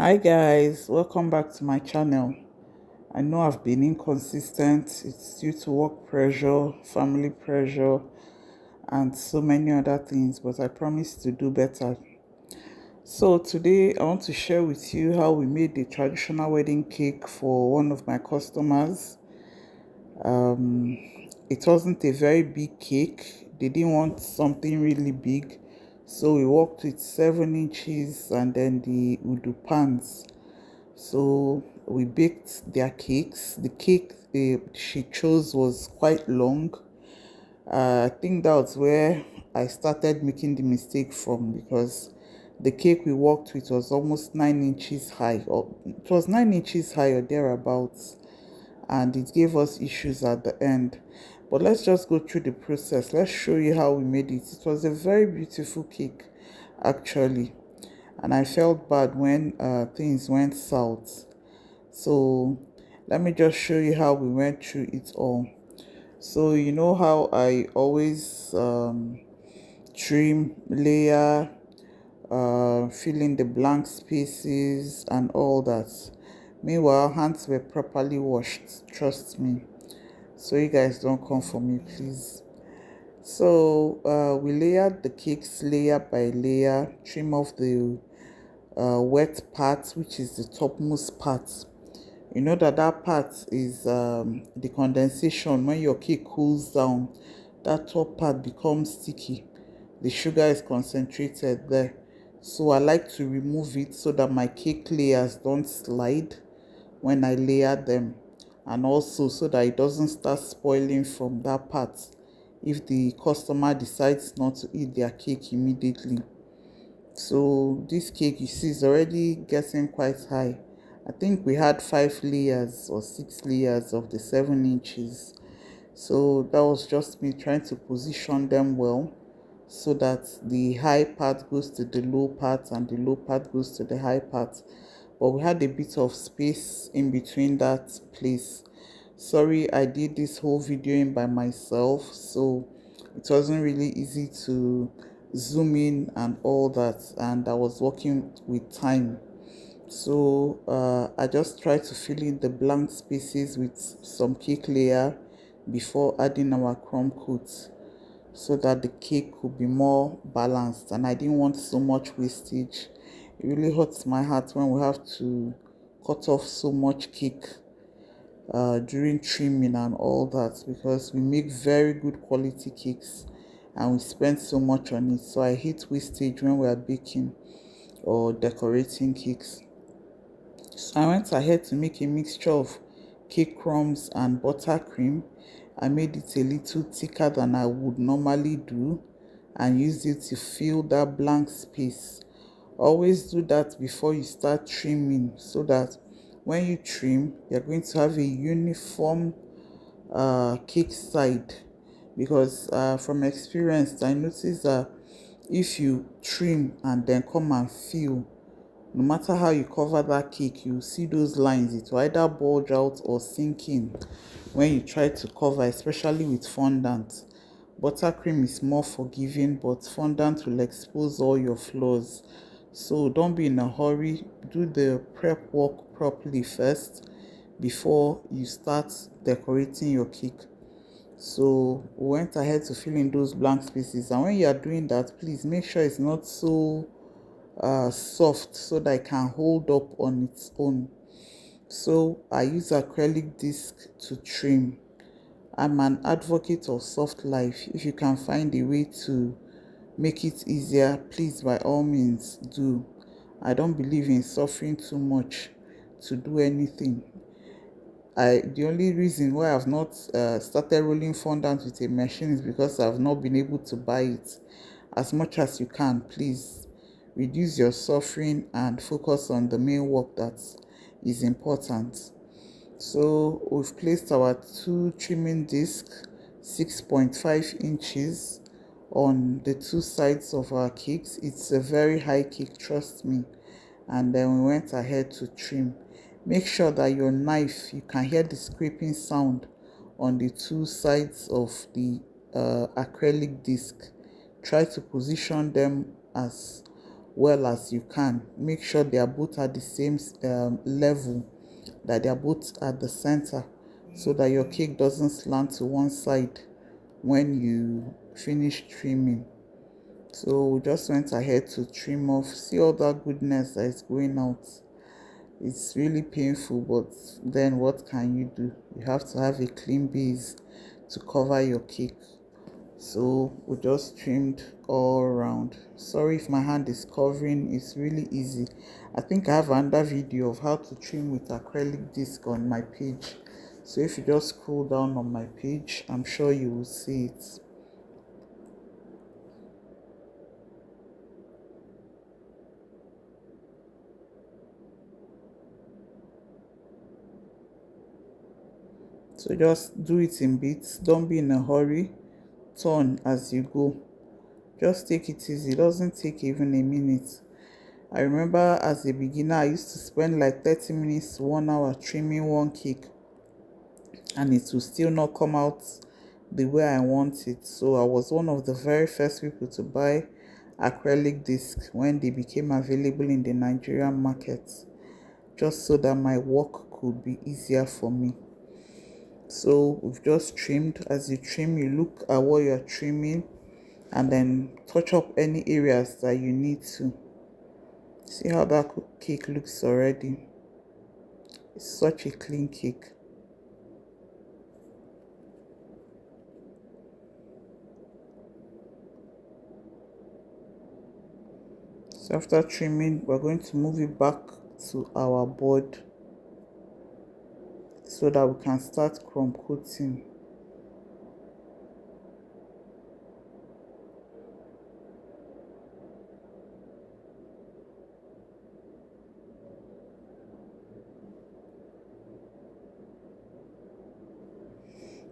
Hi guys, welcome back to my channel. I know I've been inconsistent. It's due to work pressure, family pressure, and so many other things, but I promise to do better. So today I want to share with you how we made the traditional wedding cake for one of my customers. It wasn't a very big cake. They didn't want something really big. So we worked with 7 inches and then the udu pans. So we baked their cakes. The cake she chose was quite long. I think that was where I started making the mistake from, because the cake we worked with was almost 9 inches high, or it was 9 inches high or thereabouts, and it gave us issues at the end. But let's just go through the process. Let's show you how we made it. It was a very beautiful cake, actually, and I felt bad when things went south. So let me just show you how we went through it all. So you know how I always trim, layer, fill in the blank spaces and all that. Meanwhile, hands were properly washed, trust me. So you guys don't come for me, please. So we layered the cakes layer by layer, trim off the wet part, which is the topmost part. You know that part is the condensation. When your cake cools down, that top part becomes sticky. The sugar is concentrated there. So I like to remove it so that my cake layers don't slide when I layer them, and also so that it doesn't start spoiling from that part if the customer decides not to eat their cake immediately. So this cake, you see, is already getting quite high. I think we had 5 layers or 6 layers of the 7 inches. So that was just me trying to position them well so that the high part goes to the low part and the low part goes to the high part. But we had a bit of space in between that place. Sorry, I did this whole video in by myself, so it wasn't really easy to zoom in and all that, and I was working with time. So I just tried to fill in the blank spaces with some cake layer before adding our crumb coat, so that the cake could be more balanced, and I didn't want so much wastage. It really hurts my heart when we have to cut off so much cake during trimming and all that, because we make very good quality cakes and we spend so much on it. So I hate wastage when we are baking or decorating cakes. So I went ahead to make a mixture of cake crumbs and buttercream. I made it a little thicker than I would normally do and used it to fill that blank space. Always do that before you start trimming, so that when you trim, you're going to have a uniform cake side. Because from experience, I noticed that if you trim and then come and fill, no matter how you cover that cake, you see those lines. It will either bulge out or sink in when you try to cover, especially with fondant. Buttercream is more forgiving, but fondant will expose all your flaws. So don't be in a hurry. Do the prep work properly first before you start decorating your cake. So we went ahead to fill in those blank spaces, and when you are doing that, please make sure it's not so soft, so that it can hold up on its own. So I use acrylic disc to trim. I'm an advocate of soft life. If you can find a way to make it easier, please, by all means, do. I don't believe in suffering too much to do anything. The only reason why I've not started rolling fondant with a machine is because I've not been able to buy it. As much as you can, please reduce your suffering and focus on the main work that is important. So we've placed our two trimming discs, 6.5 inches, on the two sides of our cakes. It's a very high cake, trust me. And then we went ahead to trim. Make sure that your knife, you can hear the scraping sound on the two sides of the acrylic disc. Try to position them as well as you can. Make sure they are both at the same level, that they are both at the center, so that your cake doesn't slant to one side when you finish trimming. So we just went ahead to trim off. See all that goodness that is going out. It's really painful, but then what can you do? You have to have a clean base to cover your cake. So we just trimmed all around. Sorry if my hand is covering. It's really easy. I think I have another video of how to trim with acrylic disc on my page. So if you just scroll down on my page, I'm sure you will see it. So just do it in bits. Don't be in a hurry. Turn as you go. Just take it easy. It doesn't take even a minute. I remember as a beginner, I used to spend like 30 minutes to 1 hour trimming one cake, and it will still not come out the way I want it. So I was one of the very first people to buy acrylic discs when they became available in the Nigerian market, just so that my work could be easier for me. So we've just trimmed. As you trim, you look at what you're trimming and then touch up any areas that you need to. See how that cake looks already. It's such a clean cake. So after trimming, we're going to move it back to our board so that we can start crumb coating.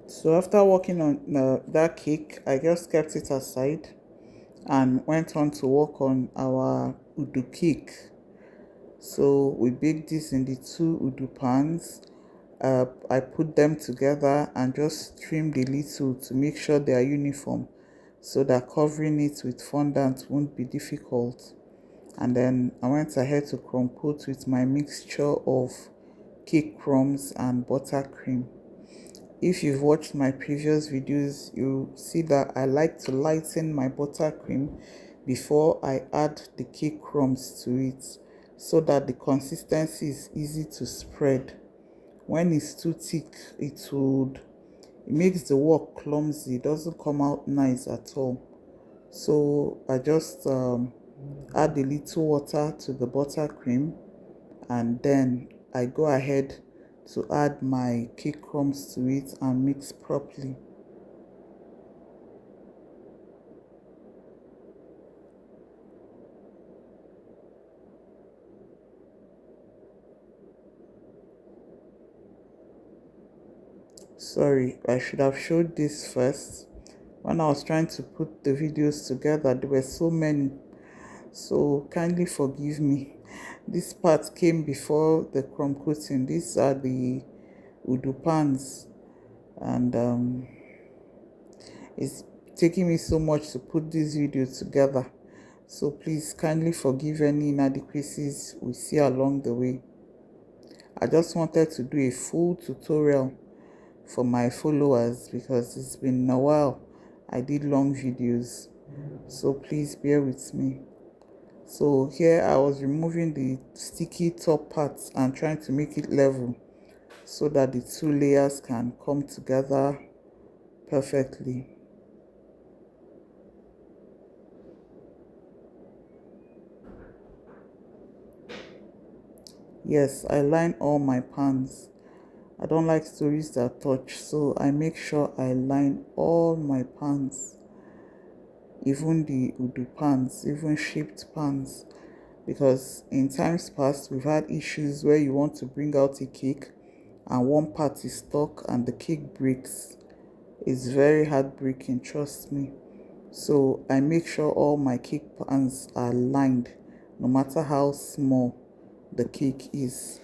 So after working on that cake, I just kept it aside and went on to work on our udu cake. So we baked this in the two udu pans. I put them together and just trimmed a little to make sure they are uniform, so that covering it with fondant won't be difficult. And then I went ahead to crumb coat with my mixture of cake crumbs and buttercream. If you've watched my previous videos, you see that I like to lighten my buttercream before I add the cake crumbs to it, so that the consistency is easy to spread. When it's too thick, it makes the work clumsy. It doesn't come out nice at all. So I just add a little water to the buttercream, and then I go ahead to add my cake crumbs to it and mix properly. Sorry, I should have showed this first. When I was trying to put the videos together, there were so many, so kindly forgive me. This part came before the crumb coating. These are the udu pans, and it's taking me so much to put this video together, so please kindly forgive any inadequacies we see along the way. I just wanted to do a full tutorial for my followers because it's been a while I did long videos, so please bear with me. So here I was removing the sticky top parts and trying to make it level so that the two layers can come together perfectly. Yes, I line all my pans. I don't like stories that touch, so I make sure I line all my pans, even the udu pans, even shaped pans, because in times past we've had issues where you want to bring out a cake and one part is stuck and the cake breaks. It's very heartbreaking, trust me. So I make sure all my cake pans are lined, no matter how small the cake is.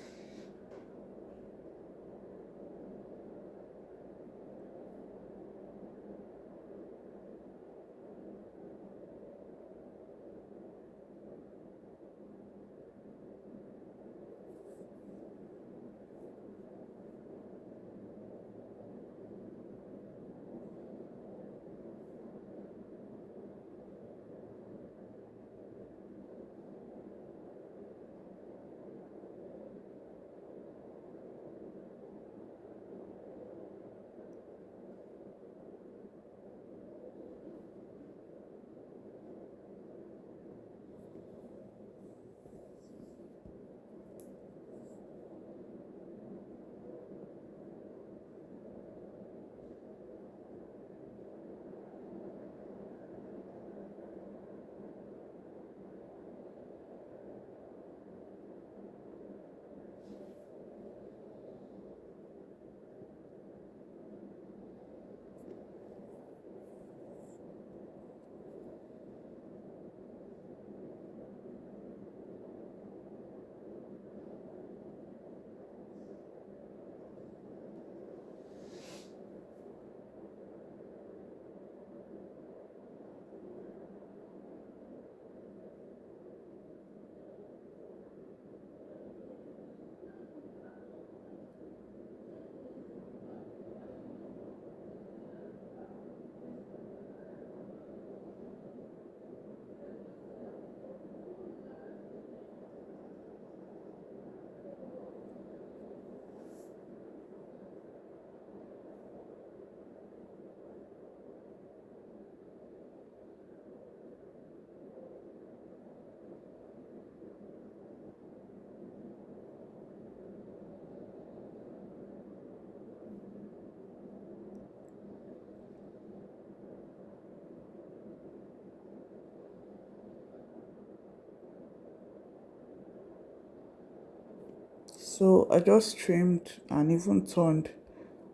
So I just trimmed and even turned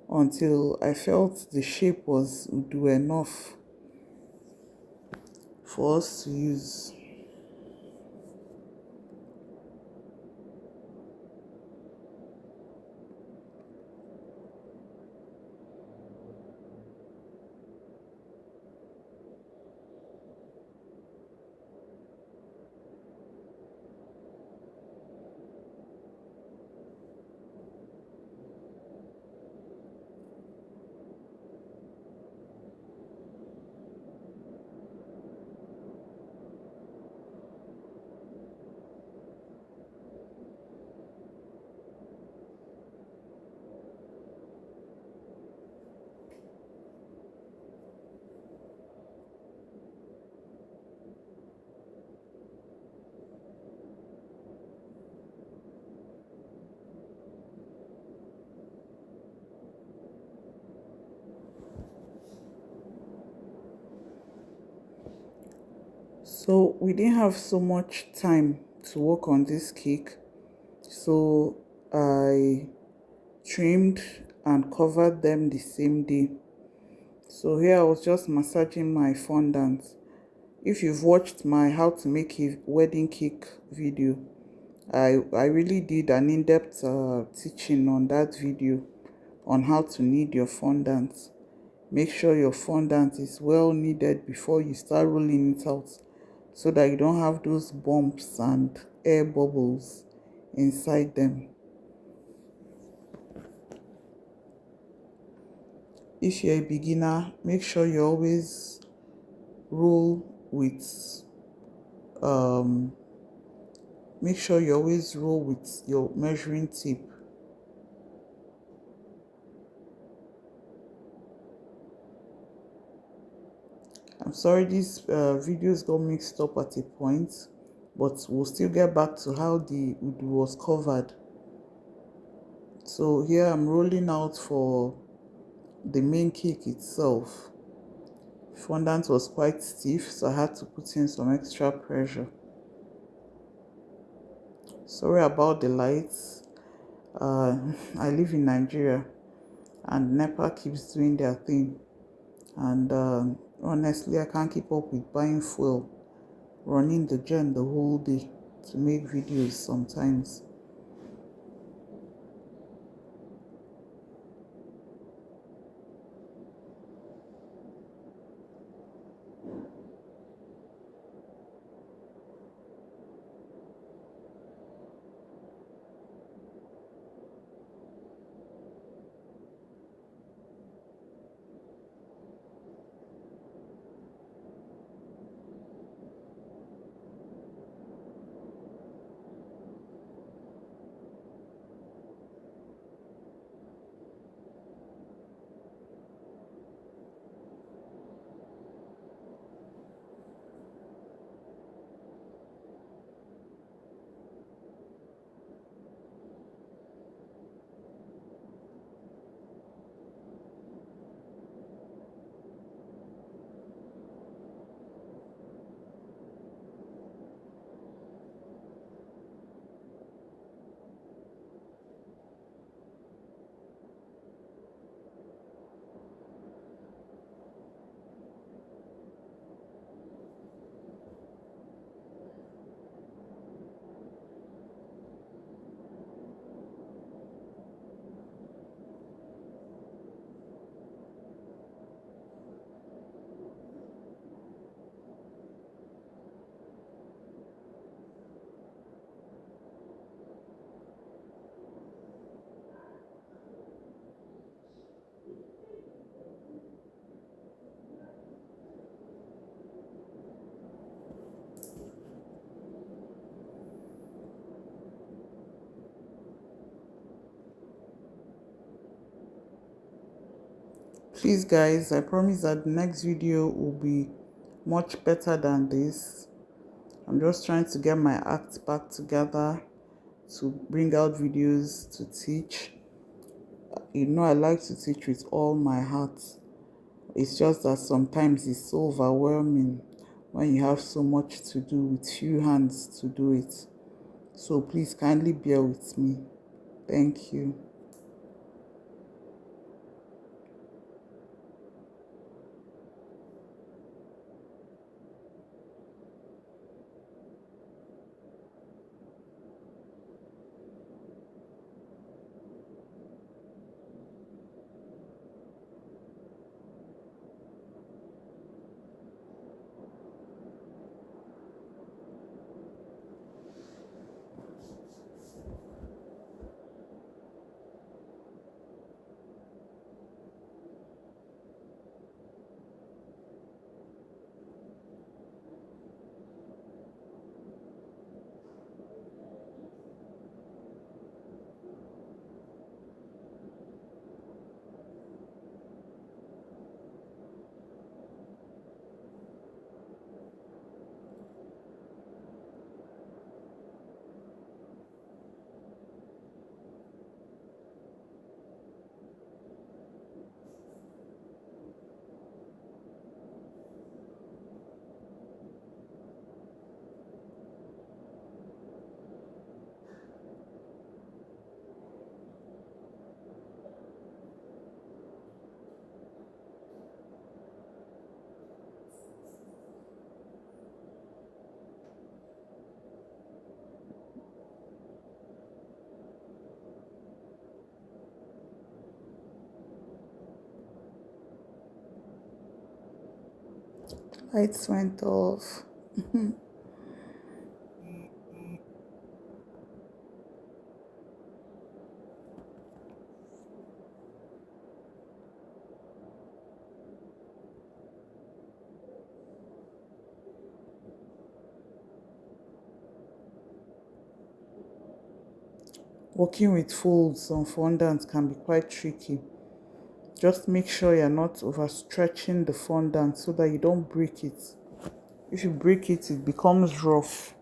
until I felt the shape was do enough for us to use. So we didn't have so much time to work on this cake. So I trimmed and covered them the same day. So here I was just massaging my fondant. If you've watched my how to make a wedding cake video, I really did an in-depth teaching on that video on how to knead your fondant. Make sure your fondant is well kneaded before you start rolling it out so that you don't have those bumps and air bubbles inside them. If you're a beginner, make sure you always roll with um your measuring tape. I'm sorry these videos got mixed up at a point, but we'll still get back to how the wood was covered. So here I'm rolling out for the main cake itself. Fondant was quite stiff, so I had to put in some extra pressure. Sorry about the lights. I live in Nigeria and NEPA keeps doing their thing. And honestly, I can't keep up with buying fuel, running the gen the whole day to make videos sometimes. Please guys, I promise that the next video will be much better than this. I'm just trying to get my act back together to bring out videos to teach. You know, I like to teach with all my heart. It's just that sometimes it's so overwhelming when you have so much to do with few hands to do it. So please kindly bear with me. Thank you. Lights went off. Working with folds on fondant can be quite tricky. Just make sure you're not overstretching the fondant so that you don't break it. If you break it, it becomes rough,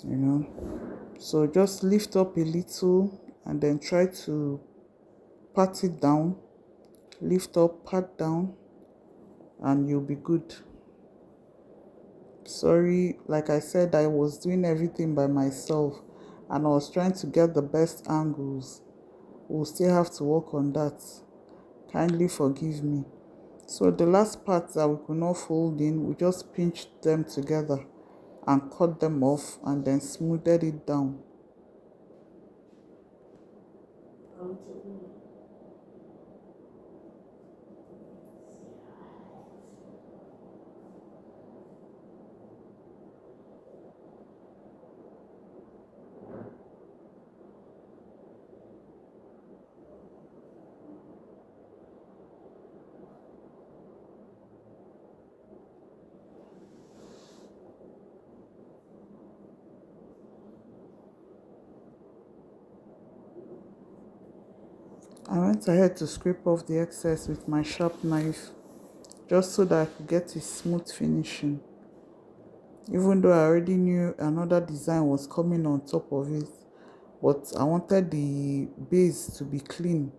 you know. So just lift up a little and then try to pat it down. Lift up, pat down, and you'll be good. Sorry, like I said, I was doing everything by myself and I was trying to get the best angles. We'll still have to work on that. Kindly forgive me. So the last part that we could not fold in, we just pinched them together and cut them off and then smoothed it down. I went ahead to scrape off the excess with my sharp knife just so that I could get a smooth finishing. Even though I already knew another design was coming on top of it, but I wanted the base to be clean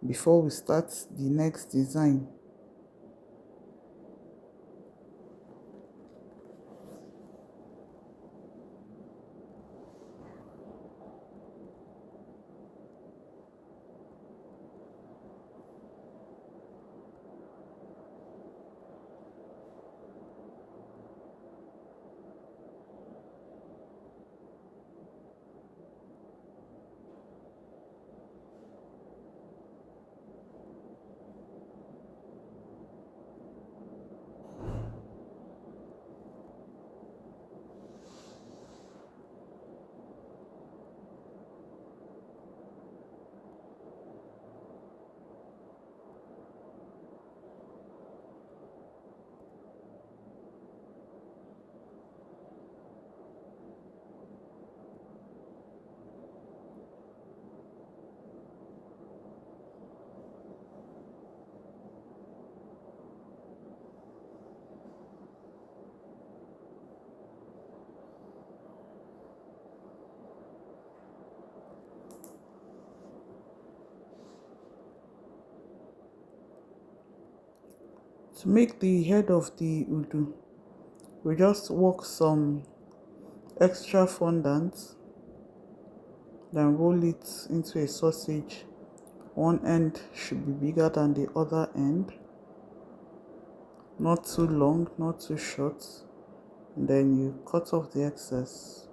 before we start the next design. To make the head of the udu, we just work some extra fondant then roll it into a sausage. One end should be bigger than the other end, not too long, not too short. And then you cut off the excess.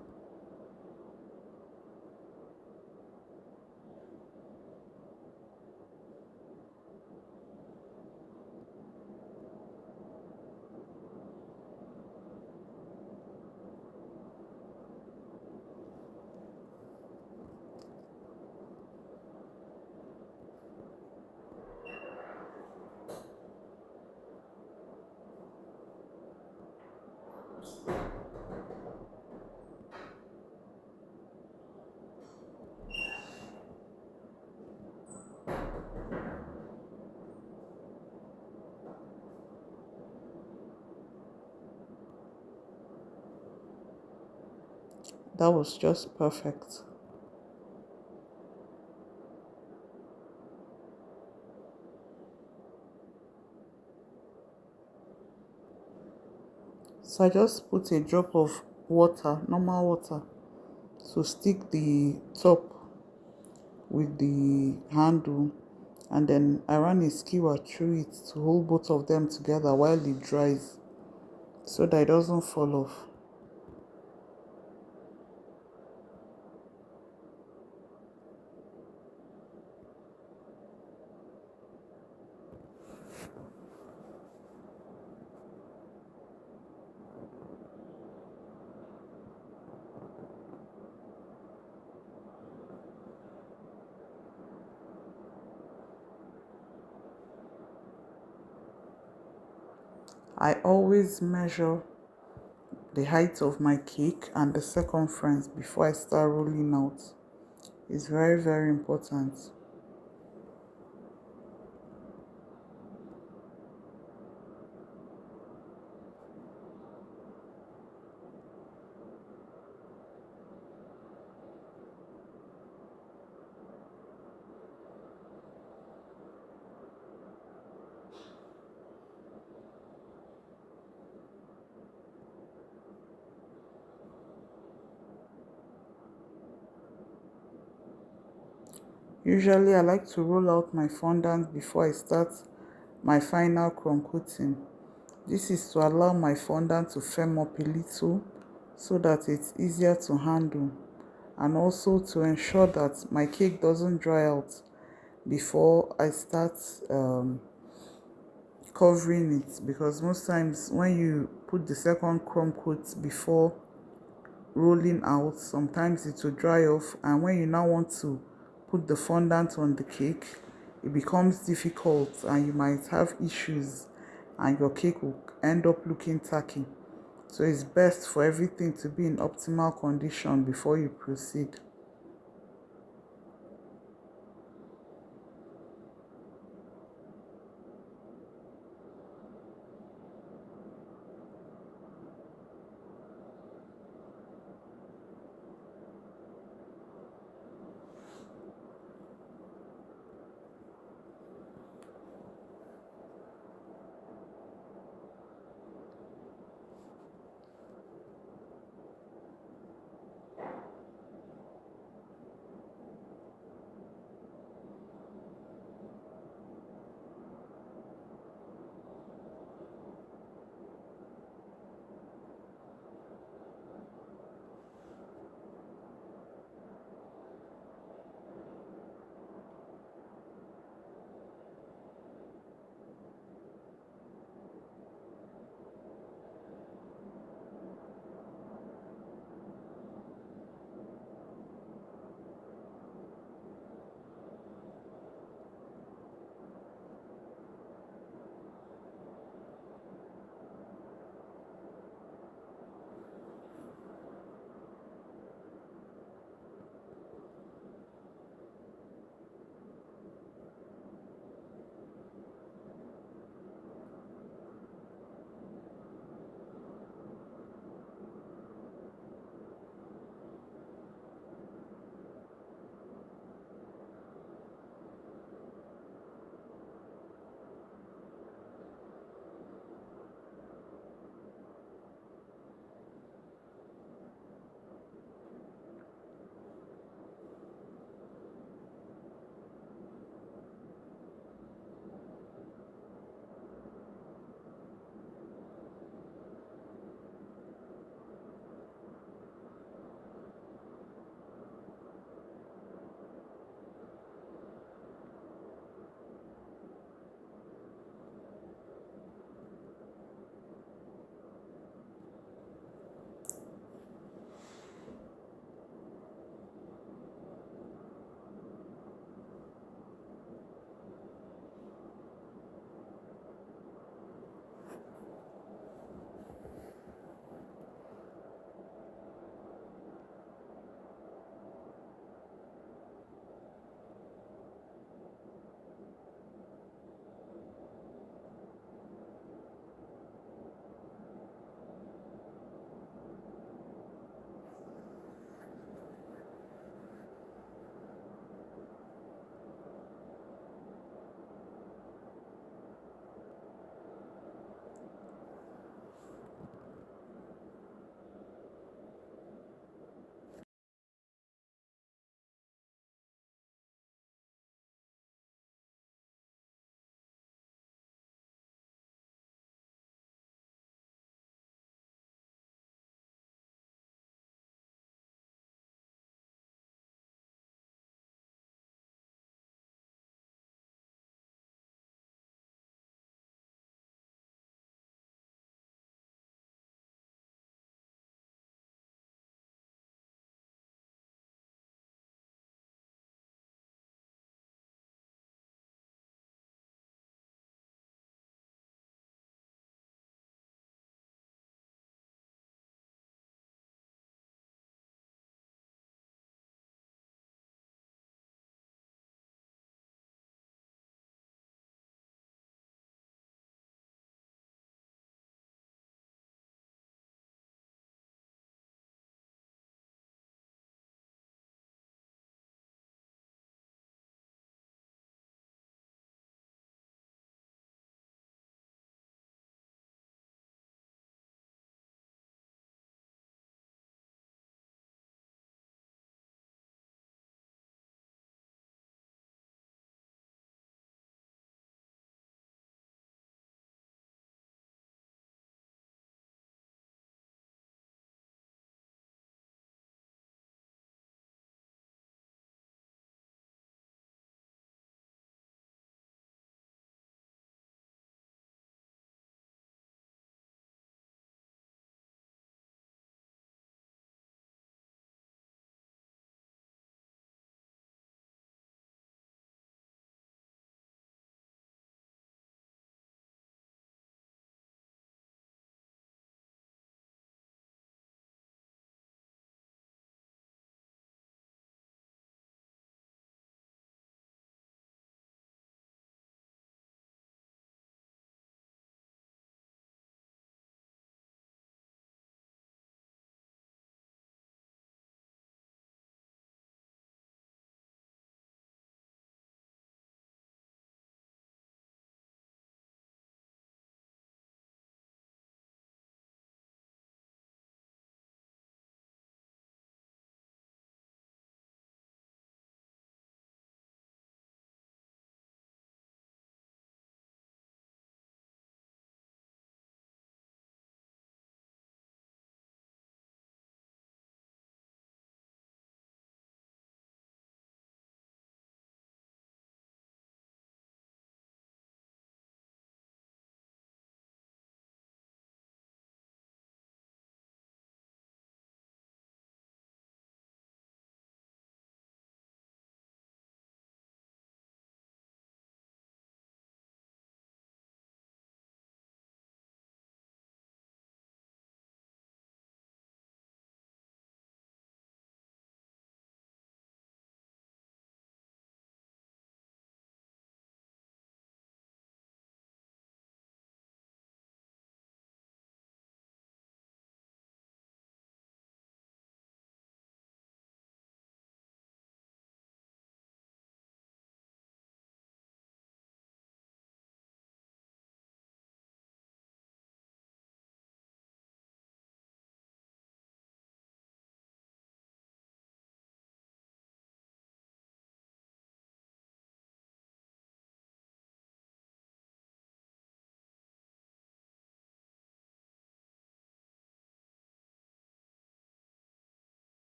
That was just perfect. So I just put a drop of water, normal water, to stick the top with the handle, and then I ran a skewer through it to hold both of them together while it dries so that it doesn't fall off. I always measure the height of my cake and the circumference before I start rolling out. It's very, very important. Usually, I like to roll out my fondant before I start my final crumb coating. This is to allow my fondant to firm up a little so that it's easier to handle, and also to ensure that my cake doesn't dry out before I start covering it, because most times when you put the second crumb coat before rolling out, sometimes it will dry off, and when you now want to put the fondant on the cake, it becomes difficult and you might have issues and your cake will end up looking tacky. So it's best for everything to be in optimal condition before you proceed.